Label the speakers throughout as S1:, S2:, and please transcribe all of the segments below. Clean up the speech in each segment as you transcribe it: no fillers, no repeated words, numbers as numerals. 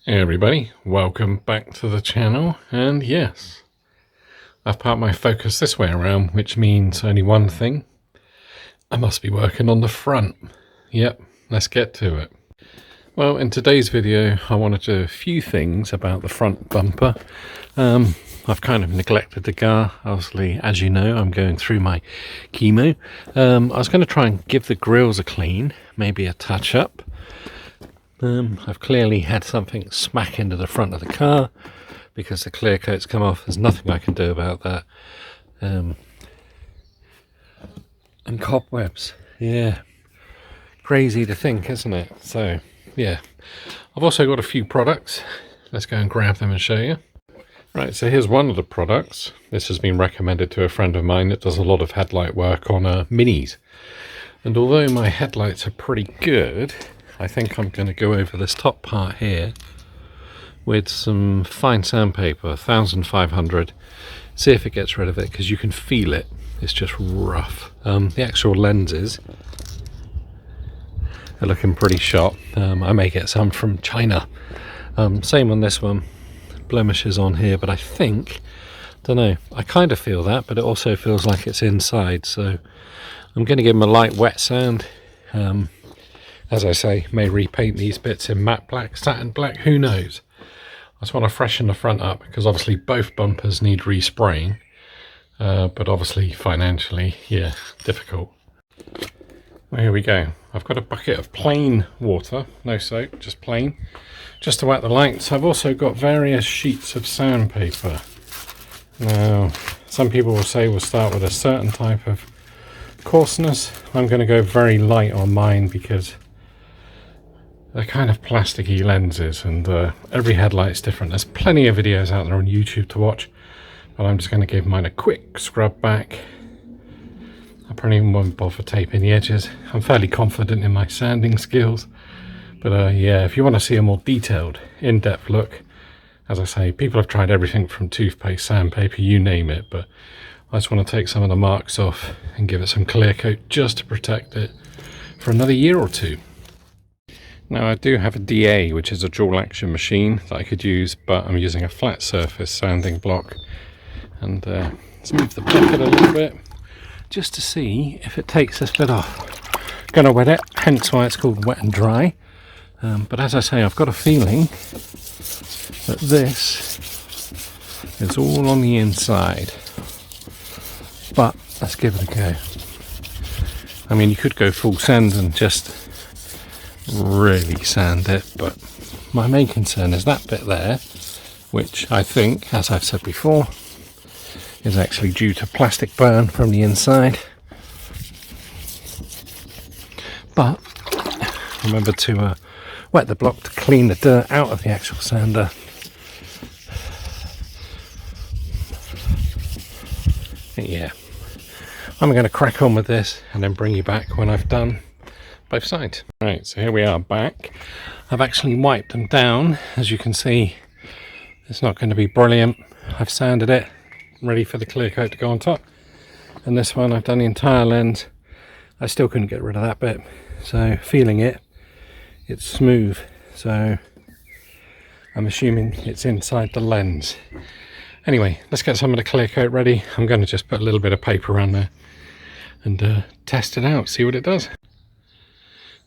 S1: Hey everybody, welcome back to the channel. And yes, I've parked my Focus this way around, which means only one thing. I must be working on the front. Yep, let's get to it. Well, in today's video I want to do a few things about the front bumper. I've kind of neglected the car. Obviously, as you know, I'm going through my chemo. I was going to try and give the grills a clean, maybe a touch up. I've clearly had something smack into the front of the car because the clear coat's come off. There's nothing I can do about that. And cobwebs, yeah, crazy to think, isn't it? So yeah, I've also got a few products. Let's go and grab them and show you. Right, so here's one of the products. This has been recommended to a friend of mine that does a lot of headlight work on minis. And although my headlights are pretty good, I think I'm going to go over this top part here with some fine sandpaper, 1500, see if it gets rid of it, because you can feel it. It's just rough. The actual lenses are looking pretty sharp. I may get some from China. Same on this one, blemishes on here, but I think, don't know, I kind of feel that, but it also feels like it's inside, so I'm going to give them a light wet sand. As I say, may repaint these bits in matte black, satin black, who knows. I just want to freshen the front up because obviously both bumpers need respraying, but obviously financially, yeah, difficult. Well, here we go. I've got a bucket of plain water, no soap, just plain, just to wet the lights. I've also got various sheets of sandpaper. Now, some people will say we'll start with a certain type of coarseness. I'm going to go very light on mine because they're kind of plasticky lenses, and every headlight's different. There's plenty of videos out there on YouTube to watch, but I'm just going to give mine a quick scrub back. I probably won't bother taping the edges. I'm fairly confident in my sanding skills, but yeah, if you want to see a more detailed, in-depth look, as I say, people have tried everything from toothpaste, sandpaper, you name it, but I just want to take some of the marks off and give it some clear coat just to protect it for another year or two. Now I do have a DA, which is a dual action machine that I could use, but I'm using a flat surface sanding block. And let's move the bucket a little bit just to see if it takes this bit off. Gonna wet it, hence why it's called wet and dry. But as I say, I've got a feeling that this is all on the inside. But let's give it a go. I mean, you could go full sand and just really sand it, but my main concern is that bit there, which I think, as I've said before, is actually due to plastic burn from the inside. But remember to wet the block to clean the dirt out of the actual sander. Yeah, I'm going to crack on with this and then bring you back when I've done both sides. Right, so here we are back. I've actually wiped them down. As you can see, it's not going to be brilliant. I've sanded it, ready for the clear coat to go on top. And this one, I've done the entire lens. I still couldn't get rid of that bit. So feeling it, it's smooth. So I'm assuming it's inside the lens. Anyway, let's get some of the clear coat ready. I'm going to just put a little bit of paper around there and test it out, see what it does.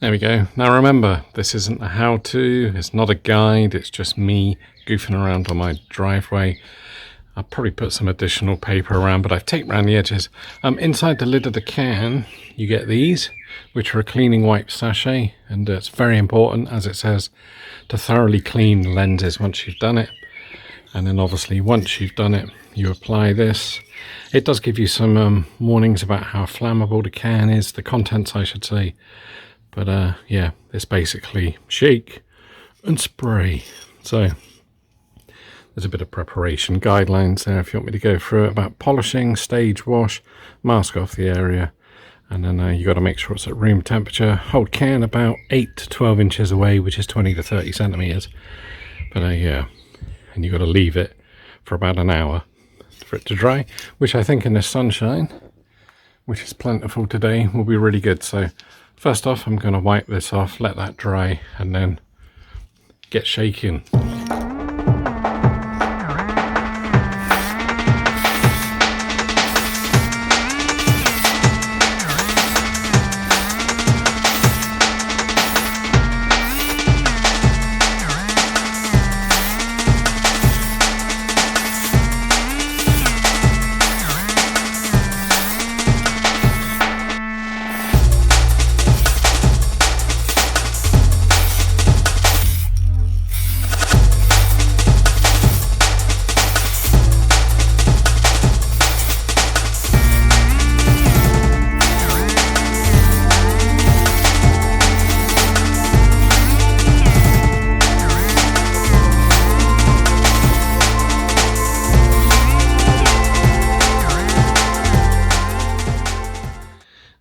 S1: There we go. Now remember, this isn't a how-to, it's not a guide, it's just me goofing around on my driveway. I'll probably put some additional paper around, but I've taped around the edges. Inside the lid of the can, you get these, which are a cleaning wipe sachet, and it's very important, as it says, to thoroughly clean the lenses once you've done it. And then obviously once you've done it, you apply this. It does give you some warnings about how flammable the can is, the contents I should say. But yeah, it's basically shake and spray. So there's a bit of preparation guidelines there if you want me to go through it about polishing, stage wash, mask off the area, and then you got to make sure it's at room temperature. Hold can about 8 to 12 inches away, which is 20 to 30 centimeters. But yeah, and you got to leave it for about an hour for it to dry, which I think in the sunshine, which is plentiful today, will be really good. So first off, I'm going to wipe this off, let that dry, and then get shaking.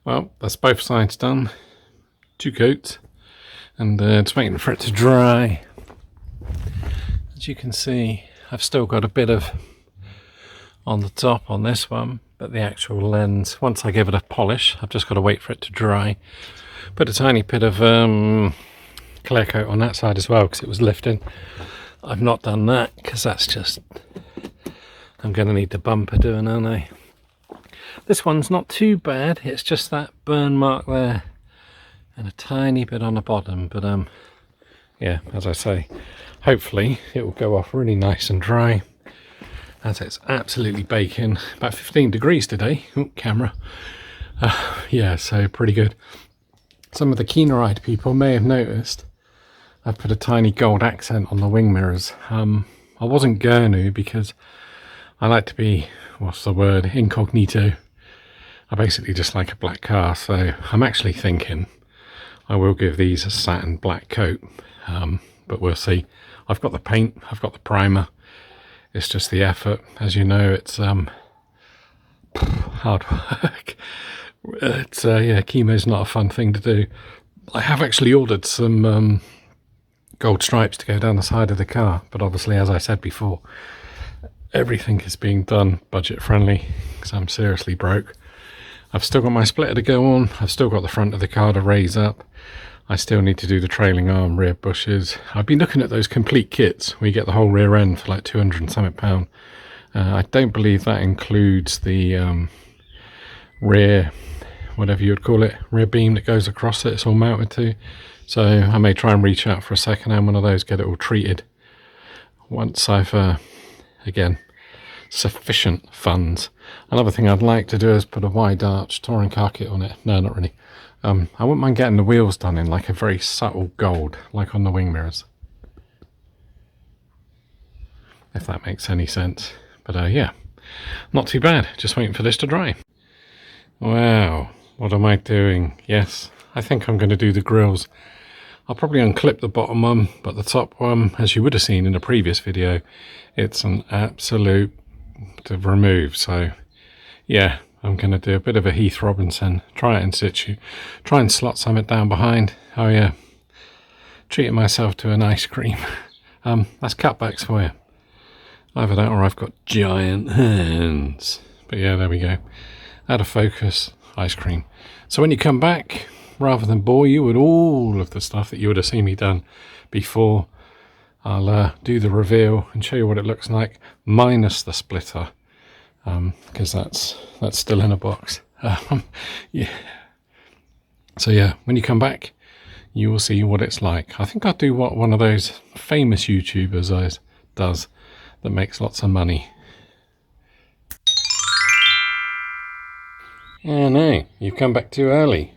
S1: Well, that's both sides done. 2 coats, and just waiting for it to dry. As you can see, I've still got a bit of on the top on this one, but the actual lens, once I give it a polish, I've just got to wait for it to dry. Put a tiny bit of clear coat on that side as well, because it was lifting. I've not done that because that's just, I'm going to need the bumper doing, aren't I? This one's not too bad, it's just that burn mark there and a tiny bit on the bottom, but yeah, as I say, hopefully it will go off really nice and dry, as it's absolutely baking. About 15 degrees today. Oh, camera. Yeah, so pretty good. Some of the keener-eyed people may have noticed I've put a tiny gold accent on the wing mirrors. I wasn't going to, because I like to be, what's the word, incognito. I basically just like a black car, so I'm actually thinking I will give these a satin black coat, but we'll see. I've got the paint, I've got the primer, it's just the effort. As you know, it's hard work. It's yeah, chemo's not a fun thing to do. I have actually ordered some gold stripes to go down the side of the car, but obviously, as I said before, everything is being done budget friendly, because I'm seriously broke. I've still got my splitter to go on, I've still got the front of the car to raise up, I still need to do the trailing arm, rear bushes. I've been looking at those complete kits where you get the whole rear end for like 200 and something pound. I don't believe that includes the rear, whatever you would call it, rear beam that goes across it, it's all mounted to. So I may try and reach out for a second hand one of those, get it all treated once I've again, sufficient funds. Another thing I'd like to do is put a wide arch touring car kit on it. No, not really. I wouldn't mind getting the wheels done in like a very subtle gold, like on the wing mirrors, if that makes any sense. But yeah, not too bad. Just waiting for this to dry. Wow, what am I doing? Yes, I think I'm going to do the grills. I'll probably unclip the bottom one, but the top one, as you would have seen in a previous video, it's an absolute to remove. So yeah, I'm going to do a bit of a Heath Robinson, try it in situ, try and slot something down behind. Oh yeah, treating myself to an ice cream. That's cutbacks for you. Either that or I've got giant hands. But yeah, there we go. Out of focus, ice cream. So when you come back, rather than bore you with all of the stuff that you would have seen me done before, I'll do the reveal and show you what it looks like, minus the splitter, because that's still in a box. Yeah. So yeah, when you come back, you will see what it's like. I think I'll do what one of those famous YouTubers does that makes lots of money. Oh no, you've come back too early.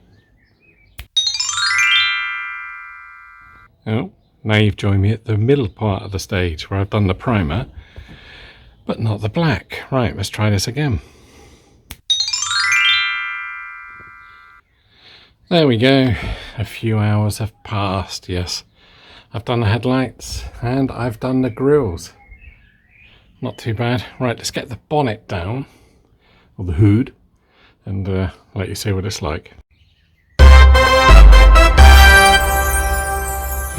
S1: Oh, now you've joined me at the middle part of the stage where I've done the primer, but not the black. Right, let's try this again. There we go. A few hours have passed, yes. I've done the headlights and I've done the grills. Not too bad. Right, let's get the bonnet down, or the hood, and let you see what it's like.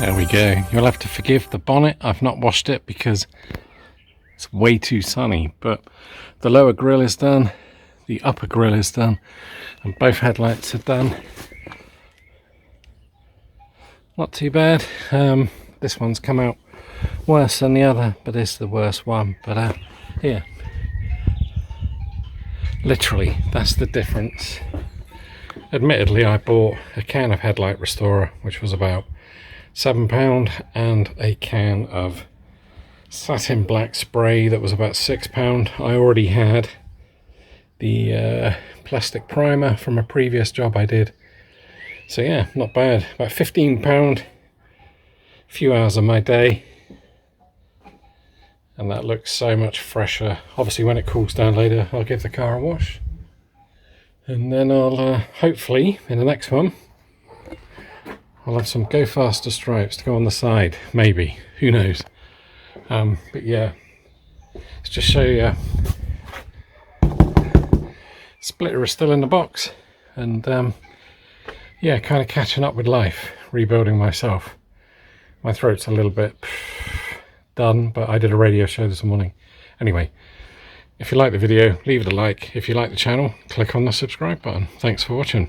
S1: There we go. You'll have to forgive the bonnet. I've not washed it because it's way too sunny, but the lower grille is done, the upper grille is done, and both headlights are done. Not too bad. this one's come out worse than the other, but it's the worst one. But here, literally, that's the difference. Admittedly, I bought a can of Headlight Restorer, which was about £7, and a can of satin black spray that was about £6. I already had the plastic primer from a previous job I did. So yeah, not bad. About £15, a few hours of my day. And that looks so much fresher. Obviously when it cools down later, I'll give the car a wash. And then I'll hopefully, in the next one, I'll have some Go Faster stripes to go on the side. Maybe, who knows. But yeah, let's just show you. Splitter is still in the box. And yeah, kind of catching up with life, rebuilding myself. My throat's a little bit done, but I did a radio show this morning. Anyway, if you like the video, leave it a like. If you like the channel, click on the subscribe button. Thanks for watching.